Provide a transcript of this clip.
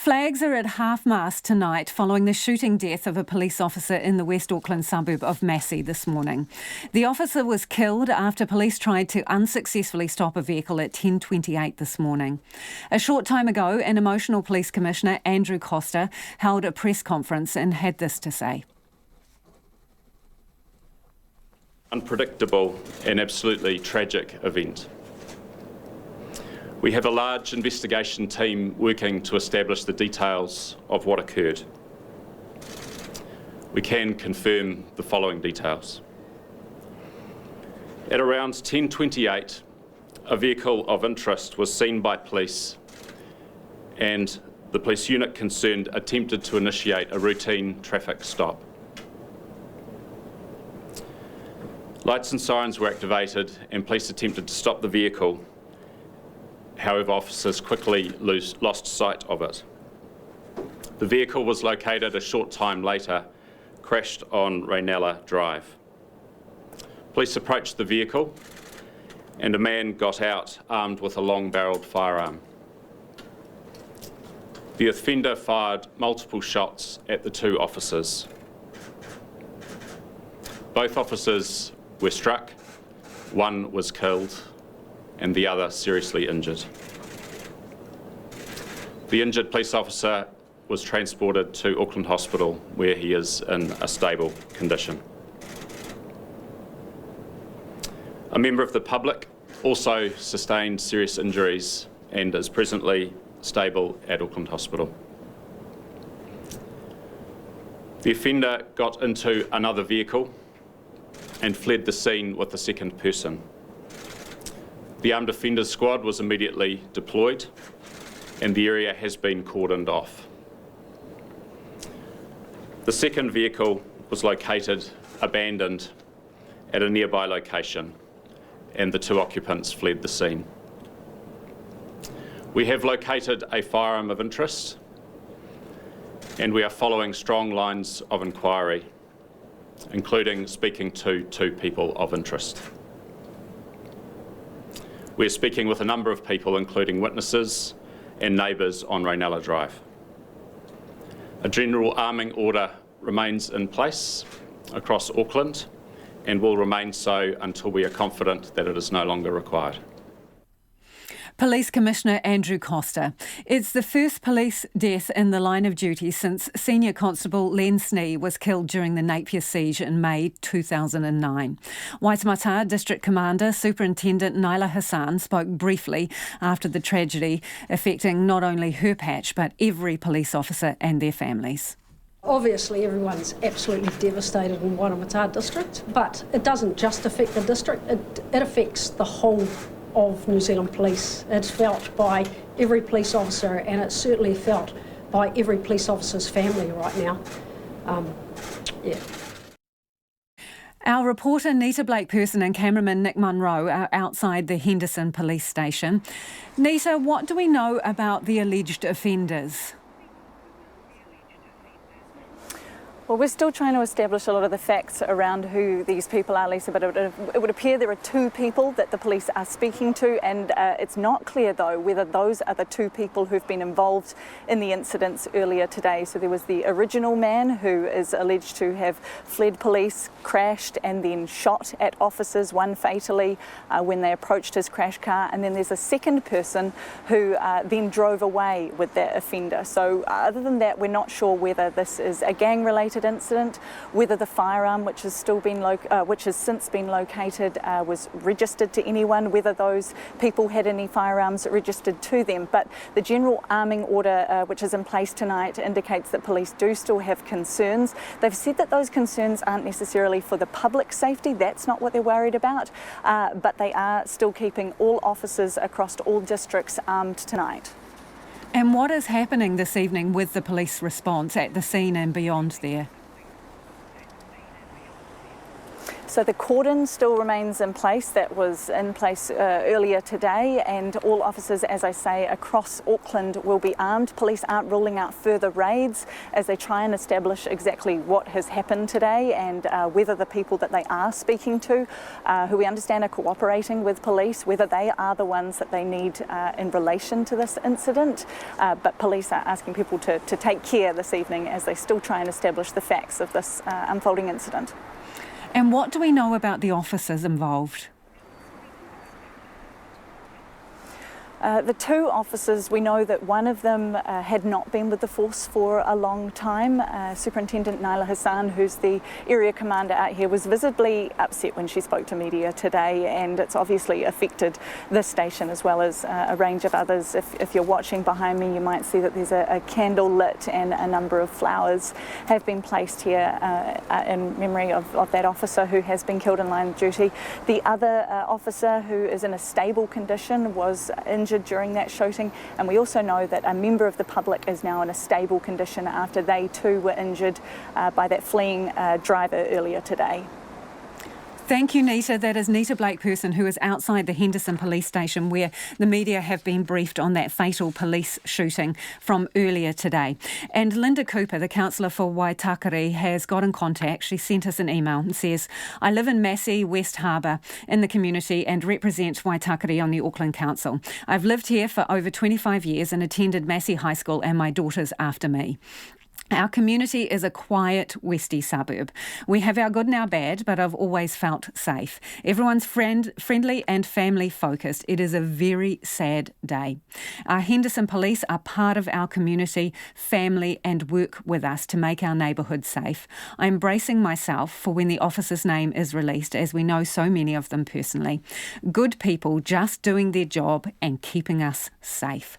Flags are at half-mast tonight following the shooting death of a police officer in the West Auckland suburb of Massey this morning. The officer was killed after police tried to unsuccessfully stop a vehicle at 10:28 this morning. A short time ago, an emotional police commissioner, Andrew Costa, held a press conference and had this to say. Unpredictable and absolutely tragic event. We have a large investigation team working to establish the details of what occurred. We can confirm the following details. At around 10:28, a vehicle of interest was seen by police and the police unit concerned attempted to initiate a routine traffic stop. Lights and sirens were activated and police attempted to stop the vehicle. However, officers quickly lost sight of it. The vehicle was located a short time later, crashed on Naila Drive. Police approached the vehicle and a man got out armed with a long-barrelled firearm. The offender fired multiple shots at the two officers. Both officers were struck, one was killed and the other seriously injured. The injured police officer was transported to Auckland Hospital where he is in a stable condition. A member of the public also sustained serious injuries and is presently stable at Auckland Hospital. The offender got into another vehicle and fled the scene with the second person. The Armed Offenders Squad was immediately deployed and the area has been cordoned off. The second vehicle was located abandoned at a nearby location and the two occupants fled the scene. We have located a firearm of interest and we are following strong lines of inquiry, including speaking to two people of interest. We're speaking with a number of people, including witnesses and neighbours on Naila Drive. A general arming order remains in place across Auckland and will remain so until we are confident that it is no longer required. Police Commissioner Andrew Costa. It's the first police death in the line of duty since Senior Constable Len Snee was killed during the Napier siege in May 2009. Waitemata District Commander Superintendent Naila Hassan spoke briefly after the tragedy affecting not only her patch but every police officer and their families. Obviously everyone's absolutely devastated in Waitemata District, but it doesn't just affect the district, it affects the whole of New Zealand Police. It's felt by every police officer and it's certainly felt by every police officer's family right now. Our reporter Nita Blake-Persen and cameraman Nick Monro are outside the Henderson police station. Nita, what do we know about the alleged offenders? Well, we're still trying to establish a lot of the facts around who these people are, Lisa, but it would appear there are two people that the police are speaking to, and it's not clear, though, whether those are the two people who've been involved in the incidents earlier today. So there was the original man who is alleged to have fled police, crashed and then shot at officers, one fatally when they approached his crash car, and then there's a second person who then drove away with that offender. So other than that, we're not sure whether this is a gang-related incident, whether the firearm, which has since been located, was registered to anyone, whether those people had any firearms registered to them. But the general arming order, which is in place tonight, indicates that police do still have concerns. They've said that those concerns aren't necessarily for the public safety, that's not what they're worried about, but they are still keeping all officers across all districts armed tonight. And what is happening this evening with the police response at the scene and beyond there? So the cordon still remains in place. That was in place earlier today, and all officers, as I say, across Auckland will be armed. Police aren't ruling out further raids as they try and establish exactly what has happened today and whether the people that they are speaking to, who we understand are cooperating with police, whether they are the ones that they need in relation to this incident. But police are asking people to take care this evening as they still try and establish the facts of this unfolding incident. And what do we know about the officers involved? The two officers, we know that one of them had not been with the force for a long time. Superintendent Naila Hassan, who's the area commander out here, was visibly upset when she spoke to media today, and it's obviously affected this station as well as a range of others. If you're watching behind me, you might see that there's a candle lit and a number of flowers have been placed here in memory of that officer who has been killed in line of duty. The other officer, who is in a stable condition, was injured during that shooting, and we also know that a member of the public is now in a stable condition after they too were injured by that fleeing driver earlier today. Thank you, Nita. That is Nita Blake-Persen, who is outside the Henderson police station where the media have been briefed on that fatal police shooting from earlier today. And Linda Cooper, the councillor for Waitakere, has got in contact. She sent us an email and says, I live in Massey, West Harbour, in the community and represent Waitakere on the Auckland Council. I've lived here for over 25 years and attended Massey High School, and my daughter's after me. Our community is a quiet Westie suburb. We have our good and our bad, but I've always felt safe. Everyone's friendly and family focused. It is a very sad day. Our Henderson police are part of our community, family, and work with us to make our neighbourhood safe. I'm bracing myself for when the officer's name is released, as we know so many of them personally. Good people just doing their job and keeping us safe.